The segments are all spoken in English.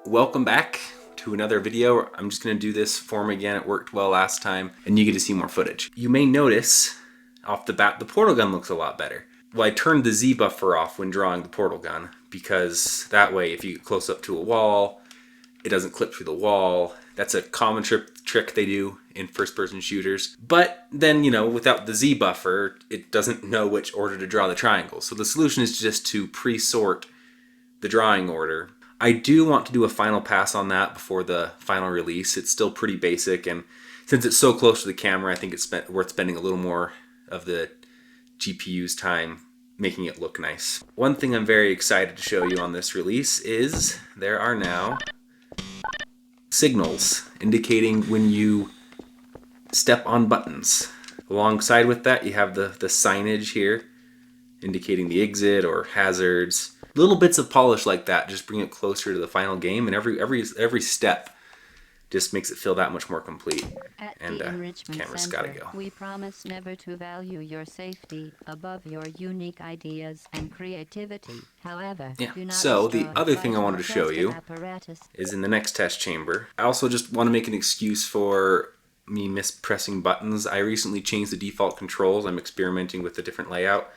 Welcome back to another video. I'm just going to do this form again. It worked well last time and you get to see more footage. You may notice off the bat the portal gun looks a lot better. Well, I turned the Z buffer off when drawing the portal gun because that way if you get close up to a wall, it doesn't clip through the wall. That's a common trick they do in first-person shooters. But then, you know, without the Z buffer, it doesn't know which order to draw the triangle. So the solution is just to pre-sort the drawing order. I do want to do a final pass on that before the final release. It's still pretty basic, and since it's so close to the camera, I think it's worth spending a little more of the GPU's time making it look nice. One thing I'm very excited to show you on this release is there are now signals indicating when you step on buttons. Alongside with that, you have the signage here indicating the exit or hazards. Little bits of polish like that just bring it closer to the final game, and every step just makes it feel that much more complete. And camera's gotta go. We promise never to value your safety above your unique ideas and creativity. However, so the other thing I wanted to show you is in the next test chamber. I also just want to make an excuse for me mispressing buttons. I recently changed the default controls. I'm experimenting with a different layout.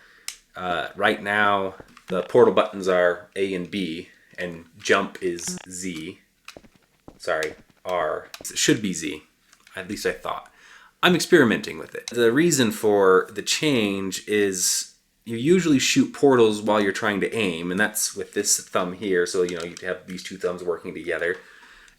Right now, the portal buttons are A and B, and jump is Z. Sorry, R. It should be Z. At least I thought. I'm experimenting with it. The reason for the change is you usually shoot portals while you're trying to aim, and that's with this thumb here, so you know you have these two thumbs working together.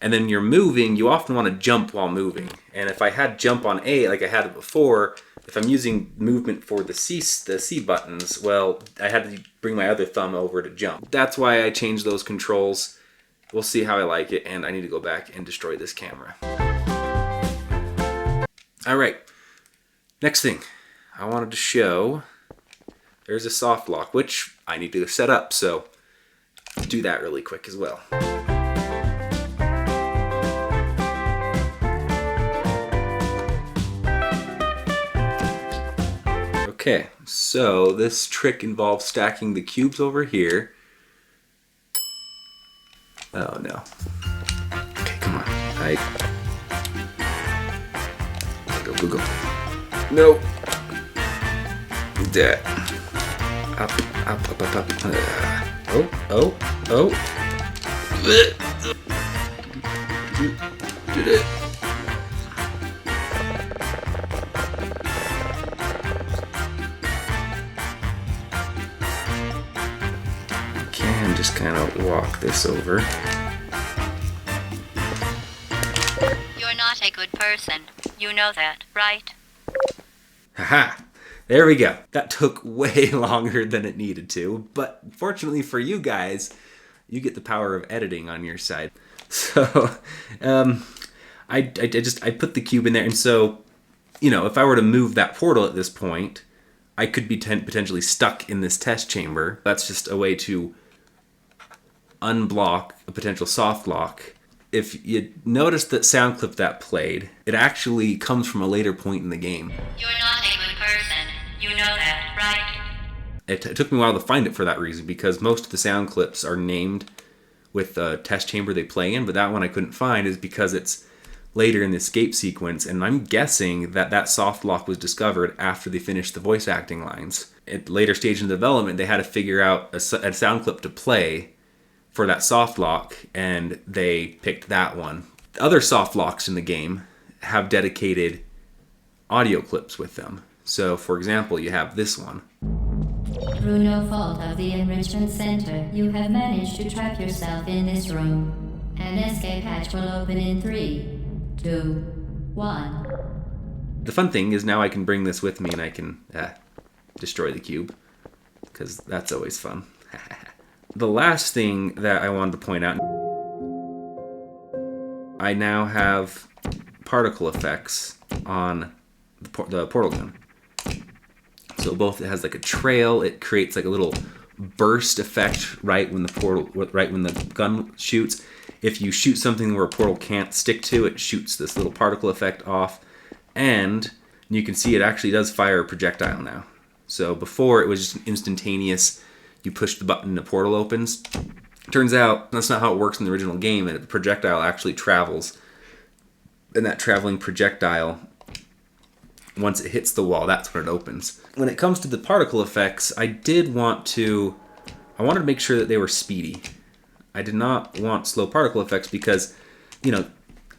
And then you're moving, you often want to jump while moving. And if I had jump on A like I had it before, if I'm using movement for the C buttons, well, I had to bring my other thumb over to jump. That's why I changed those controls. We'll see how I like it, and I need to go back and destroy this camera. All right, next thing I wanted to show, there's a soft lock, which I need to set up, so I'll do that really quick as well. Okay, so this trick involves stacking the cubes over here. Oh no. Okay, come on. Go. No. That. Up. Oh. Did it. Just kind of walk this over. You're not a good person. You know that, right? Haha! There we go. That took way longer than it needed to, but fortunately for you guys, you get the power of editing on your side. So, I put the cube in there, and so, you know, if I were to move that portal at this point, I could be potentially stuck in this test chamber. That's just a way to unblock a potential soft lock. If you notice that sound clip that played, it actually comes from a later point in the game. You're not a good person. You know that, right? It took me a while to find it for that reason, because most of the sound clips are named with the test chamber they play in, but that one I couldn't find is because it's later in the escape sequence, and I'm guessing that soft lock was discovered after they finished the voice acting lines. At later stage in development, they had to figure out a sound clip to play for that soft lock, and they picked that one. The other soft locks in the game have dedicated audio clips with them. So, for example, you have this one. Through no fault of the Enrichment Center, you have managed to trap yourself in this room. An escape hatch will open in 3, 2, 1. The fun thing is now I can bring this with me and I can destroy the cube, because that's always fun. The last thing that I wanted to point out, I now have particle effects on the portal gun. So both it has like a trail, it creates like a little burst effect right when the gun shoots. If you shoot something where a portal can't stick to, it shoots this little particle effect off, and you can see it actually does fire a projectile now. So before it was just instantaneous. You push the button, the portal opens. Turns out that's not how it works in the original game, and the projectile actually travels. And that traveling projectile, once it hits the wall, that's when it opens. When it comes to the particle effects, I wanted to make sure that they were speedy. I did not want slow particle effects because, you know,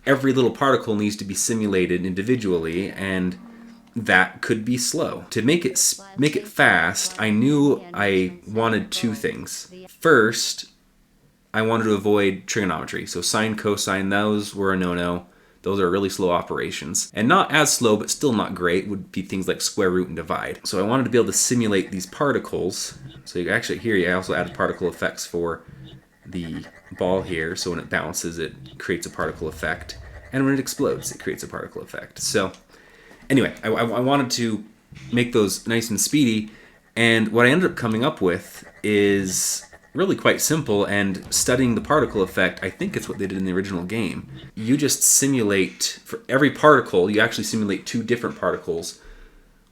every little particle needs to be simulated individually, and that could be slow. To make it fast, I knew I wanted two things. First, I wanted to avoid trigonometry. So sine, cosine, those were a no-no. Those are really slow operations. And not as slow, but still not great, would be things like square root and divide. So I wanted to be able to simulate these particles. So you actually here, I also added particle effects for the ball here. So when it bounces, it creates a particle effect. And when it explodes, it creates a particle effect. So anyway, I wanted to make those nice and speedy. And what I ended up coming up with is really quite simple, and studying the particle effect, I think it's what they did in the original game. You just simulate, for every particle, you actually simulate two different particles,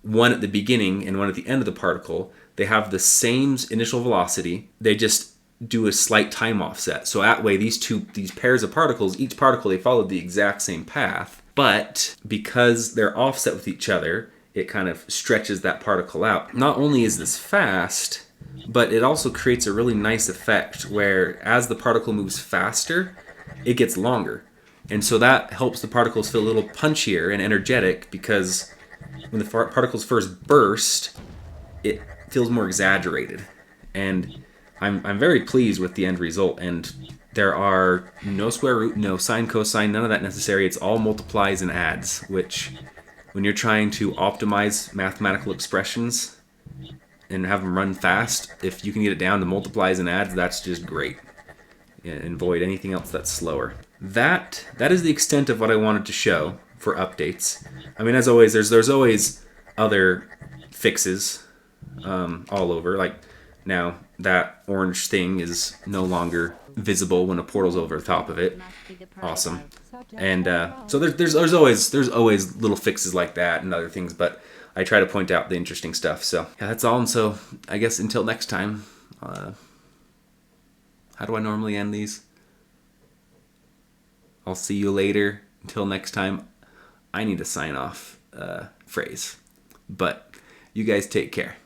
one at the beginning and one at the end of the particle. They have the same initial velocity, they just do a slight time offset. So that way, these pairs of particles, each particle, they follow the exact same path, but because they're offset with each other, it kind of stretches that particle out. Not only is this fast, but it also creates a really nice effect where as the particle moves faster, it gets longer. And so that helps the particles feel a little punchier and energetic, because when the particles first burst, it feels more exaggerated. And I'm very pleased with the end result. And there are no square root, no sine, cosine, none of that necessary. It's all multiplies and adds, which when you're trying to optimize mathematical expressions and have them run fast, if you can get it down to multiplies and adds, that's just great. And avoid anything else that's slower. That is the extent of what I wanted to show for updates. I mean, as always, there's always other fixes all over. Like now, that orange thing is no longer visible when a portal's over the top of it. Awesome. And so there's always little fixes like that and other things, but I try to point out the interesting stuff. So yeah, that's all. And so I guess until next time, how do I normally end these? I'll see you later. Until next time, I need a sign off phrase. But you guys take care.